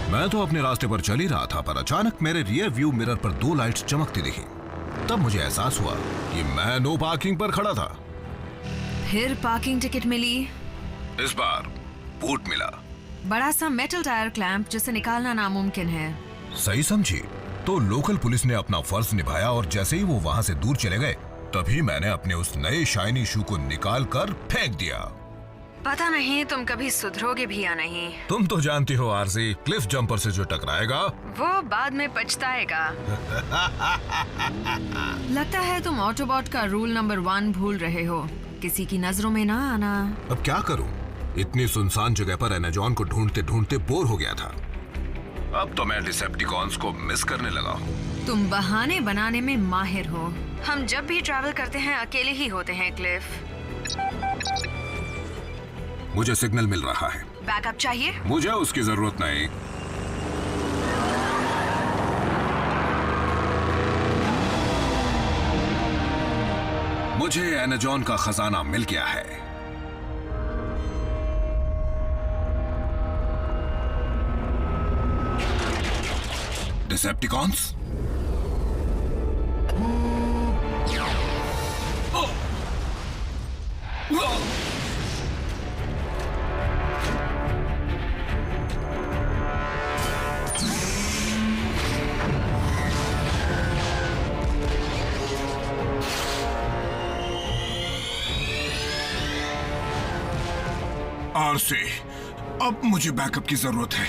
मैं तो अपने रास्ते पर चल ही रहा था, पर अचानक मेरे रियर व्यू मिरर पर 2 लाइट्स चमकती दिखी। तब मुझे एहसास हुआ कि मैं नो पार्किंग पर खड़ा था। फिर पार्किंग टिकट मिली। इस बार बूट मिला, बड़ा सा मेटल टायर क्लैंप जिसे निकालना नामुमकिन है। सही समझी। तो लोकल पुलिस ने अपना फर्ज निभाया और जैसे ही वो वहाँ से दूर चले गए, तभी मैंने अपने उस नए शाइनी शू को निकाल कर फेंक दिया। पता नहीं तुम कभी सुधरोगे भी या नहीं। तुम तो जानती हो आरसी, क्लिफ जंपर से जो टकराएगा वो बाद में पछताएगा। लगता है तुम ऑटोबॉट का रूल नंबर 1 भूल रहे हो, किसी की नजरों में ना आना। अब क्या करूं? इतनी सुनसान जगह पर एनाजॉन को ढूंढते ढूंढते बोर हो गया था। अब तो मैं डिसेप्टिकॉन्स को मिस करने लगा हूँ। तुम बहाने बनाने में माहिर हो। हम जब भी ट्रैवल करते हैं अकेले ही होते हैं क्लिफ। मुझे सिग्नल मिल रहा है। बैकअप चाहिए? मुझे उसकी जरूरत नहीं। मुझे एनाजॉन का खजाना मिल गया है। डिसेप्टिकॉन्स, आरसी, अब मुझे बैकअप की जरूरत है।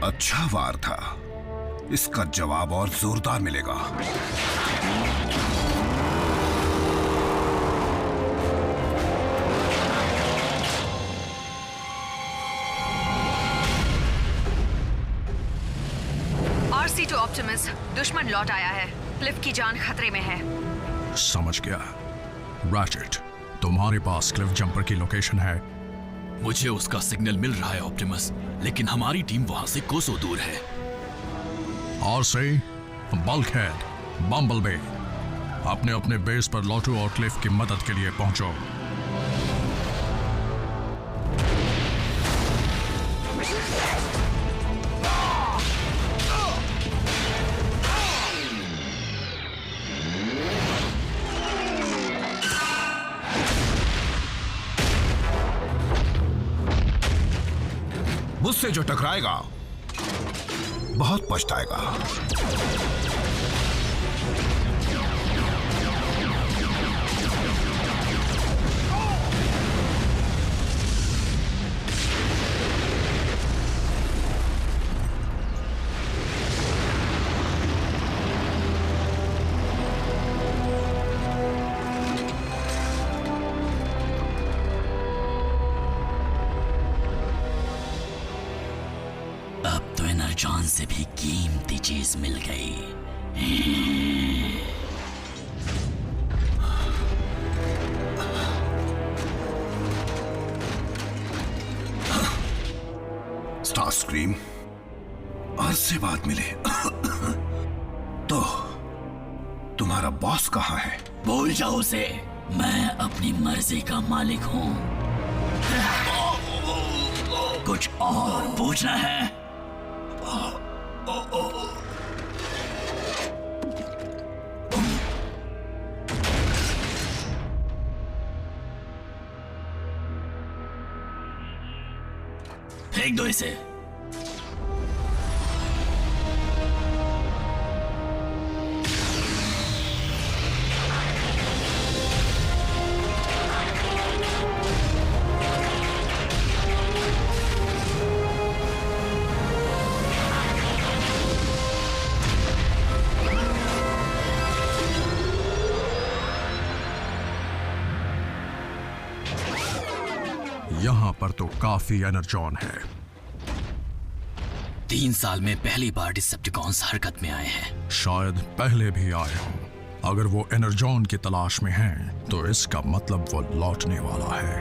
अच्छा वार था, इसका जवाब और जोरदार मिलेगा। आरसी टू ऑप्टिमस, दुश्मन लौट आया है। क्लिफ की जान खतरे में है। समझ गया। रैचेट, तुम्हारे पास क्लिफ जंपर की लोकेशन है? मुझे उसका सिग्नल मिल रहा है ऑप्टिमस, लेकिन हमारी टीम वहां से कोसों दूर है। आरसी, बल्कहेड, बम्बलबी, अपने अपने बेस पर लॉटू और क्लिफ की मदद के लिए पहुंचो। मुझसे जो टकराएगा बहुत पछताएगा। जान से भी कीमती चीज मिल गई। स्टारस्क्रीम, आज से बात मिले। तो तुम्हारा बॉस कहाँ है? भूल जाओ उसे, मैं अपनी मर्जी का मालिक हूँ। कुछ और पूछना है? फेंक दो इसे। यहां पर तो काफी एनर्जॉन है। 3 साल में पहली बार डिसेप्टिकॉन्स हरकत में आए हैं। शायद पहले भी आए हों। अगर वो एनर्जॉन की तलाश में हैं, तो इसका मतलब वो लौटने वाला है।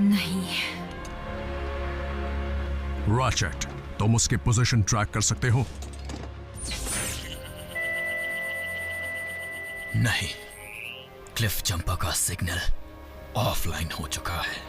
नहीं। रैचेट, तुम उसकी पोजीशन ट्रैक कर सकते हो? नहीं, क्लिफ जंपर का सिग्नल ऑफलाइन हो चुका है।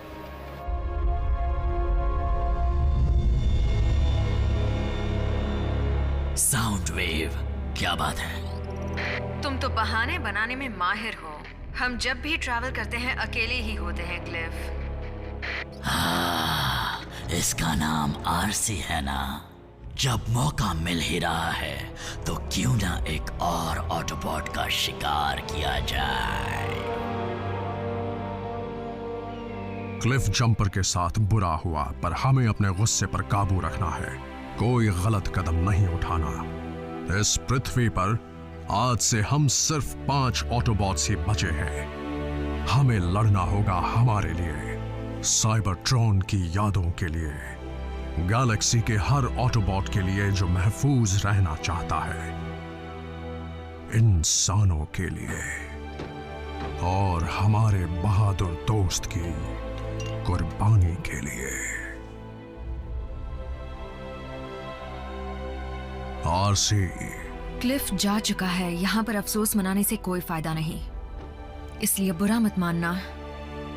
साउंड वेव, क्या बात है? तुम तो बहाने बनाने में माहिर हो। हम जब भी ट्रैवल करते हैं अकेले ही होते हैं क्लिफ। हाँ, इसका नाम आरसी है ना? जब मौका मिल ही रहा है तो क्यों ना एक और ऑटोबॉट का शिकार किया जाए। क्लिफ जंपर के साथ बुरा हुआ, पर हमें अपने गुस्से पर काबू रखना है। कोई गलत कदम नहीं उठाना। इस पृथ्वी पर आज से हम सिर्फ 5 ऑटोबॉट्स ही बचे हैं। हमें लड़ना होगा हमारे लिए, साइबरट्रॉन की यादों के लिए, गैलेक्सी के हर ऑटोबॉट के लिए जो महफूज रहना चाहता है, इंसानों के लिए और हमारे बहादुर दोस्त की कुर्बानी के लिए। आरसी, क्लिफ जा चुका है, यहाँ पर अफसोस मनाने से कोई फायदा नहीं। इसलिए बुरा मत मानना,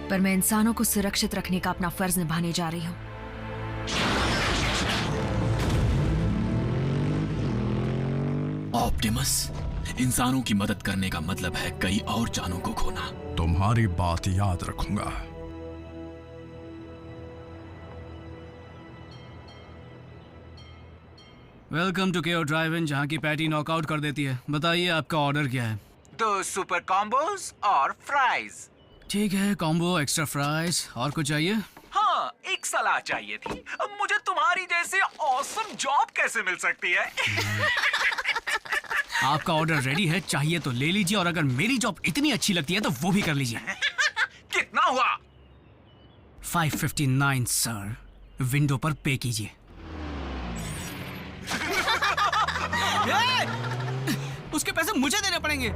पर मैं इंसानों को सुरक्षित रखने का अपना फर्ज निभाने जा रही हूँ। ऑप्टिमस, इंसानों की मदद करने का मतलब है कई और जानों को खोना। तुम्हारी बात याद रखूंगा। वेलकम टू केओ ड्राइव इन, जहाँ की पैटी नॉकआउट कर देती है। बताइए आपका ऑर्डर क्या है? 2 सुपर कॉम्बोज और फ्राइज। ठीक है, कॉम्बो, एक्स्ट्रा फ्राइज। और कुछ चाहिए? हाँ, एक सलाह चाहिए थी। मुझे तुम्हारी जैसे ऑसम जॉब कैसे मिल सकती है? आपका ऑर्डर रेडी है, चाहिए तो ले लीजिए, और अगर मेरी जॉब इतनी अच्छी लगती है तो वो भी कर लीजिए। कितना हुआ? 559 सर। विंडो पर पे कीजिए। उसके पैसे मुझे देने पड़ेंगे।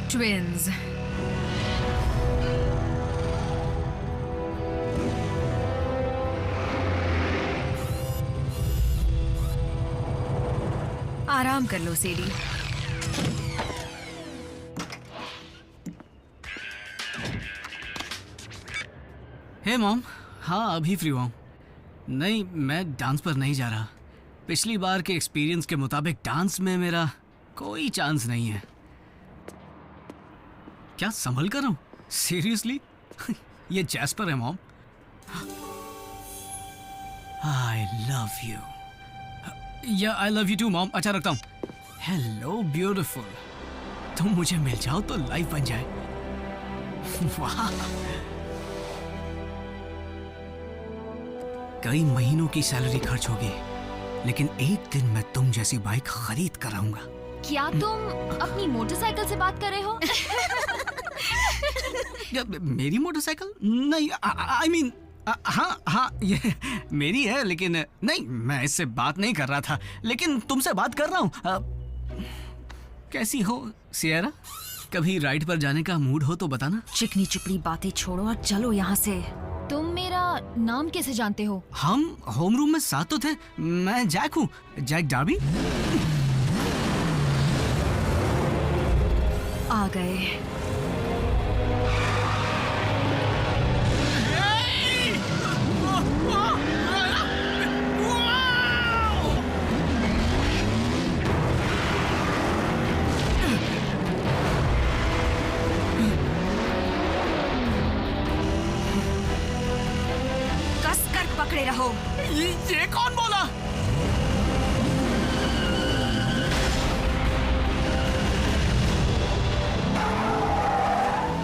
ट्विन्स, आराम कर लो सेडी। हे मॉम, हाँ अभी फ्री हुआ हूँ। नहीं, मैं डांस पर नहीं जा रहा। पिछली बार के एक्सपीरियंस के मुताबिक डांस में मेरा कोई चांस नहीं है। क्या संभल कर रहा हूँ? सीरियसली? ये जैस्पर है मॉम। I love you. या I love you too mom. अच्छा, रखता हूँ। हेलो ब्यूटीफुल, तुम मुझे मिल जाओ तो लाइफ बन जाए। वाह, कई महीनों की सैलरी खर्च होगी, लेकिन एक दिन मैं तुम जैसी बाइक खरीद कर आऊंगा। क्या तुम अपनी मोटरसाइकिल से बात कर रहे हो? मेरी मोटरसाइकिल? नहीं, आई मीन हाँ, ये मेरी है, लेकिन नहीं, मैं इससे बात नहीं कर रहा था, लेकिन तुमसे बात कर रहा हूँ। कैसी हो सियरा? कभी राइड पर जाने का मूड हो तो बताना। चिकनी चुपड़ी बातें छोड़ो और चलो यहाँ से। तुम मेरा नाम कैसे जानते हो? हम होम रूम में साथ तो थे। मैं जैक हूँ, जैक डार्बी। आ गए। कसकर पकड़े रहो। ये कौन बोला?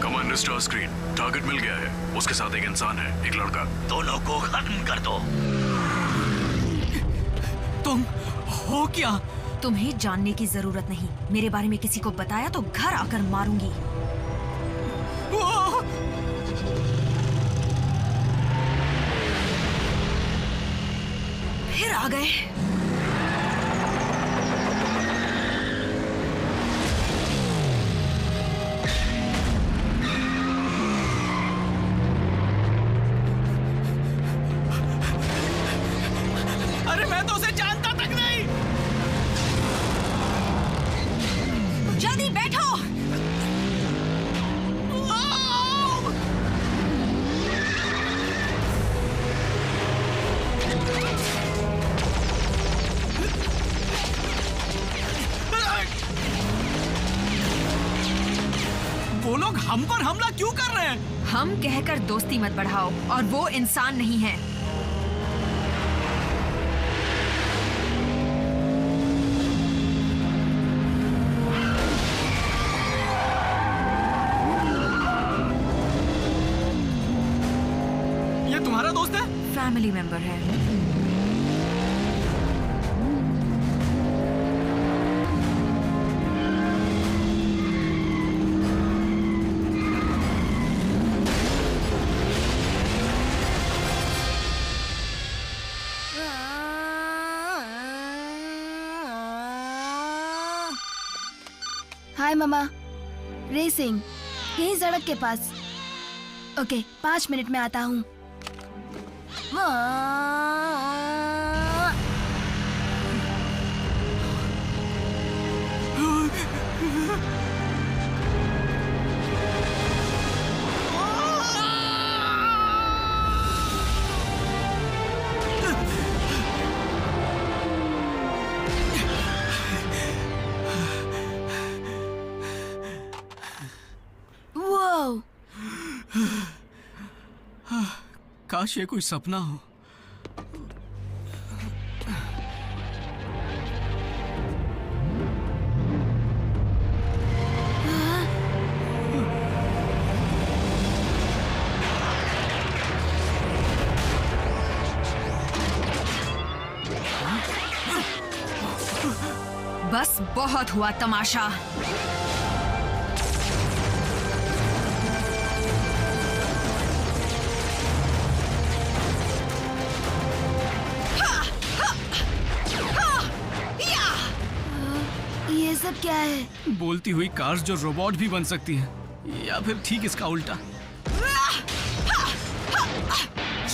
कमांडर स्टार स्क्रीन, टारगेट मिल गया है। उसके साथ एक इंसान है, एक लड़का। दोनों को खत्म कर दो। तुम हो क्या? तुम्हें जानने की जरूरत नहीं। मेरे बारे में किसी को बताया तो घर आकर मारूंगी। वाह! फिर आ गए। अरे मैं तो उसे जानता तक नहीं। जल्दी बैठो। वो लोग हम पर हमला क्यों कर रहे हैं? हम कहकर दोस्ती मत बढ़ाओ, और वो इंसान नहीं है। ये तुम्हारा दोस्त है? फैमिली मेंबर है। हाय ममा, रेसिंग यही सड़क के पास। ओके, 5 मिनट में आता हूँ। काश ये कोई सपना हो। बस बहुत हुआ तमाशा। ये सब क्या है? बोलती हुई कार्स जो रोबोट भी बन सकती हैं, या फिर ठीक इसका उल्टा।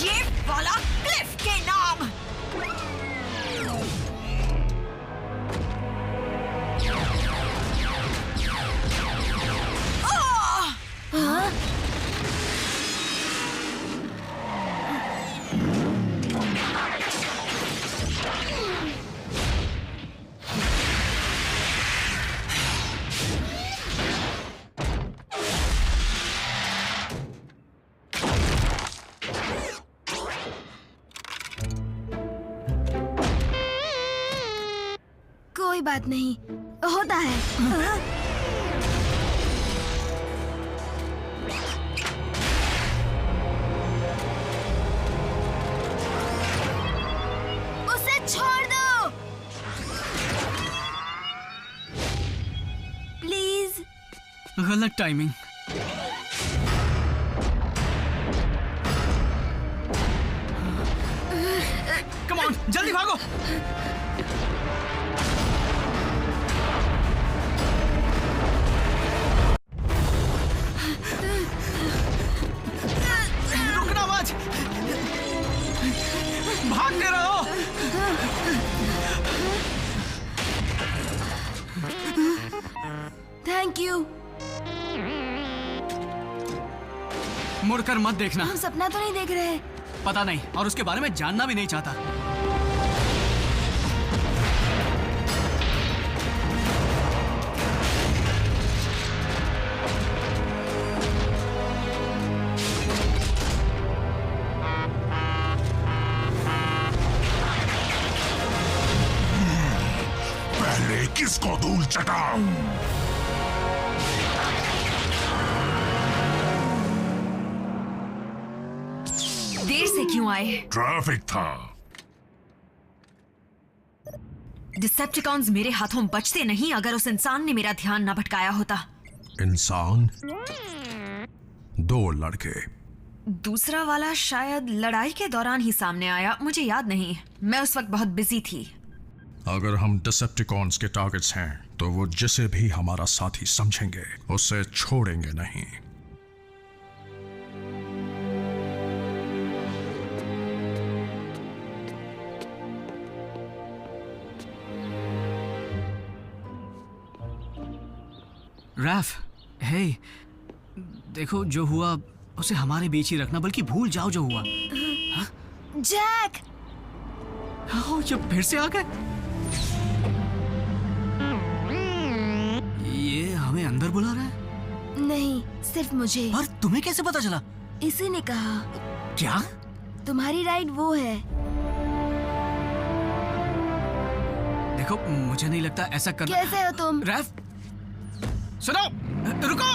ये वाला क्लिफ के नाम। हाँ? कोई बात नहीं, होता है। हाँ? उसे छोड़ दो प्लीज। गलत टाइमिंग। कम ऑन, जल्दी भागो। रुकना मत, भागते रहो। Thank you. मुड़कर मत देखना। हम सपना तो नहीं देख रहे। पता नहीं, और उसके बारे में जानना भी नहीं चाहता। पहले किसको धूल चटाऊं? देर से क्यों आए? ट्रैफिक था। डिसेप्टिकॉन्स मेरे हाथों बचते नहीं अगर उस इंसान ने मेरा ध्यान न भटकाया होता। इंसान? 2 लड़के, दूसरा वाला शायद लड़ाई के दौरान ही सामने आया, मुझे याद नहीं, मैं उस वक्त बहुत बिजी थी। अगर हम डिसेप्टिकॉन्स के टारगेट्स हैं तो वो जिसे भी हमारा साथी समझेंगे उसे छोड़ेंगे नहीं। रैफ, हे, देखो जो हुआ उसे हमारे बीच ही रखना, बल्कि भूल जाओ जो हुआ। जैक! ओह, ये फिर से आ गए। ये हमें अंदर बुला रहा है? नहीं, सिर्फ मुझे। पर तुम्हें कैसे पता चला? इसी ने कहा। क्या? तुम्हारी राइड वो है। देखो, मुझे नहीं लगता ऐसा करना। कैसे हो तुम? रैफ, सुनो, रुको।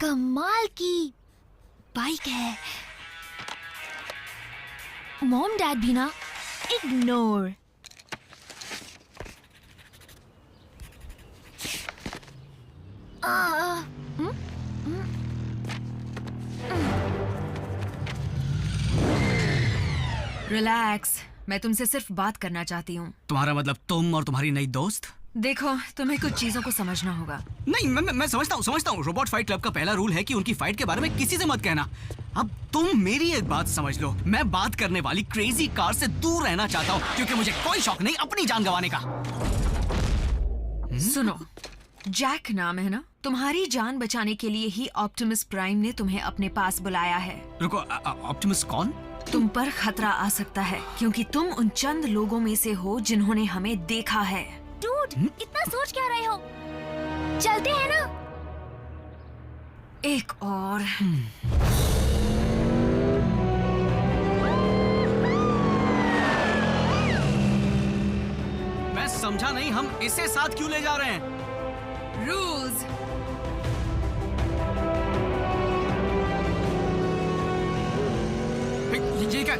कमाल की बाइक है। मॉम डैड भी ना इग्नोर। रिलैक्स, मैं तुमसे सिर्फ बात करना चाहती हूँ। तुम्हारा मतलब तुम और तुम्हारी नई दोस्त? देखो, तुम्हें कुछ चीजों को समझना होगा। नहीं, मैं समझता हूँ। रोबोट फाइट क्लब का पहला रूल है कि उनकी फाइट के बारे में किसी से मत कहना। अब तुम मेरी एक बात समझ लो, मैं बात करने वाली क्रेजी कार से दूर रहना चाहता हूँ, क्योंकि मुझे कोई शौक नहीं अपनी जान गंवाने का। सुनो, जैक नाम है ना? तुम्हारी जान बचाने के लिए ही ऑप्टिमस प्राइम ने तुम्हें अपने पास बुलाया है। रुको, ऑप्टिमस कौन? तुम पर खतरा आ सकता है क्योंकि तुम उन चंद लोगों में से हो जिन्होंने हमें देखा है। डूड, इतना सोच क्या रहे हो? चलते हैं ना? एक और। मैं समझा नहीं, हम इसे साथ क्यों ले जा रहे हैं? रूल्स। ये क्या?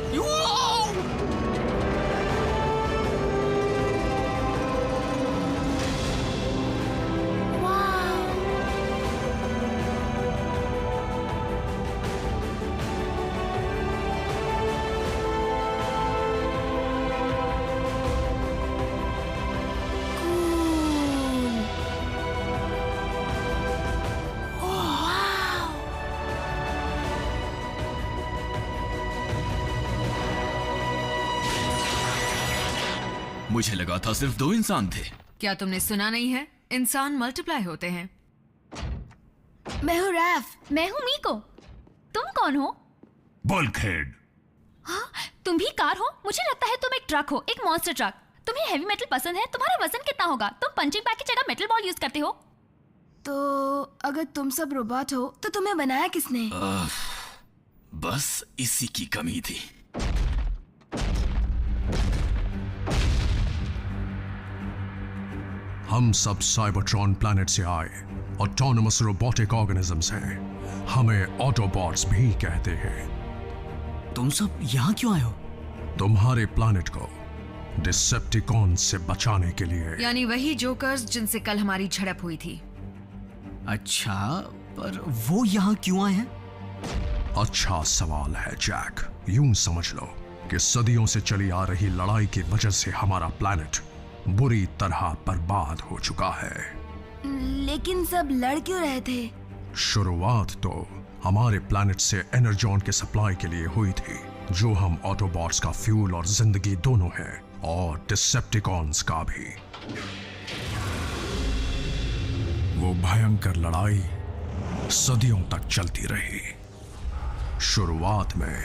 मुझे लगा था सिर्फ 2 इंसान थे। क्या तुमने सुना नहीं है? इंसान मल्टीप्लाई होते हैं। मैं हूँ रैफ। मैं हूँ मीको। तुम कौन हो? बल्कहेड। हाँ, तुम भी कार हो? मुझे लगता है तुम एक ट्रक हो, एक मॉन्स्टर ट्रक। तुम्हें हेवी मेटल पसंद है? तुम्हारा वजन कितना होगा? तुम पंचिंग बैग की जगह मेटल बॉल यूज करते हो। तो अगर तुम सब रोबोट हो तो तुम्हें बनाया किसने? बस इसी की कमी थी। हम सब साइबरट्रॉन प्लैनेट से आए ऑटोनमस रोबोटिक ऑर्गेनिजम्स हैं। हमें ऑटोबॉट्स भी कहते हैं। तुम सब यहाँ क्यों आए हो? तुम्हारे प्लैनेट को डिसेप्टिकॉन से बचाने के लिए। यानी वही जोकर्स जिनसे कल हमारी झड़प हुई थी। अच्छा, पर वो यहाँ क्यों आए हैं? अच्छा सवाल है जैक। यूं समझ लो कि सदियों से चली आ रही लड़ाई की वजह से हमारा प्लैनेट बुरी तरह बर्बाद हो चुका है। लेकिन सब लड़ क्यों रहे थे? शुरुआत तो हमारे प्लैनेट से एनर्जॉन के सप्लाई के लिए हुई थी, जो हम ऑटोबॉट्स का फ्यूल और जिंदगी दोनों है, और डिसेप्टिकॉन्स का भी। वो भयंकर लड़ाई सदियों तक चलती रही। शुरुआत में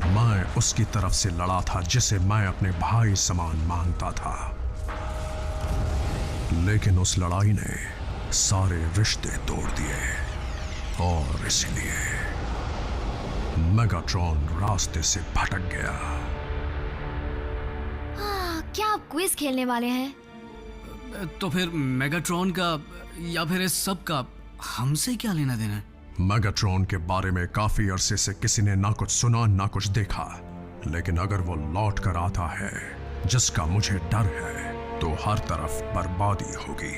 मैं उसकी तरफ से लड़ा था जिसे मैं अपने भाई समान मानता था, लेकिन उस लड़ाई ने सारे रिश्ते तोड़ दिए और इसलिए मेगाट्रॉन रास्ते से भटक गया। क्या आप क्विज खेलने वाले हैं? तो फिर मेगाट्रॉन का या फिर इस सब का हमसे क्या लेना देना? मेगाट्रॉन के बारे में काफी अरसे से किसी ने ना कुछ सुना ना कुछ देखा, लेकिन अगर वो लौट कर आता है, जिसका मुझे डर है, तो हर तरफ बर्बादी होगी।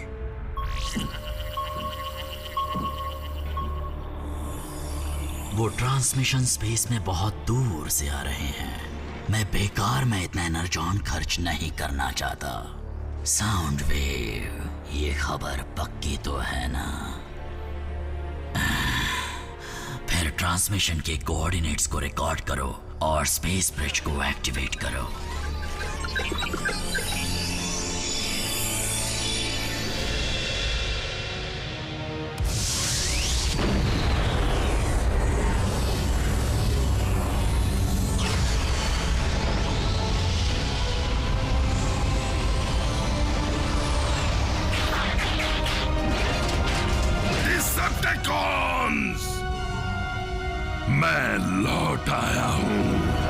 वो ट्रांसमिशन स्पेस में बहुत दूर से आ रहे हैं। मैं बेकार में इतना एनर्जॉन खर्च नहीं करना चाहता। साउंड वेव, ये खबर पक्की तो है ना? फिर ट्रांसमिशन के कोऑर्डिनेट्स को रिकॉर्ड करो और स्पेस ब्रिज को एक्टिवेट करो। डिसेप्टिकॉन्स, मैं लौट आया हूं।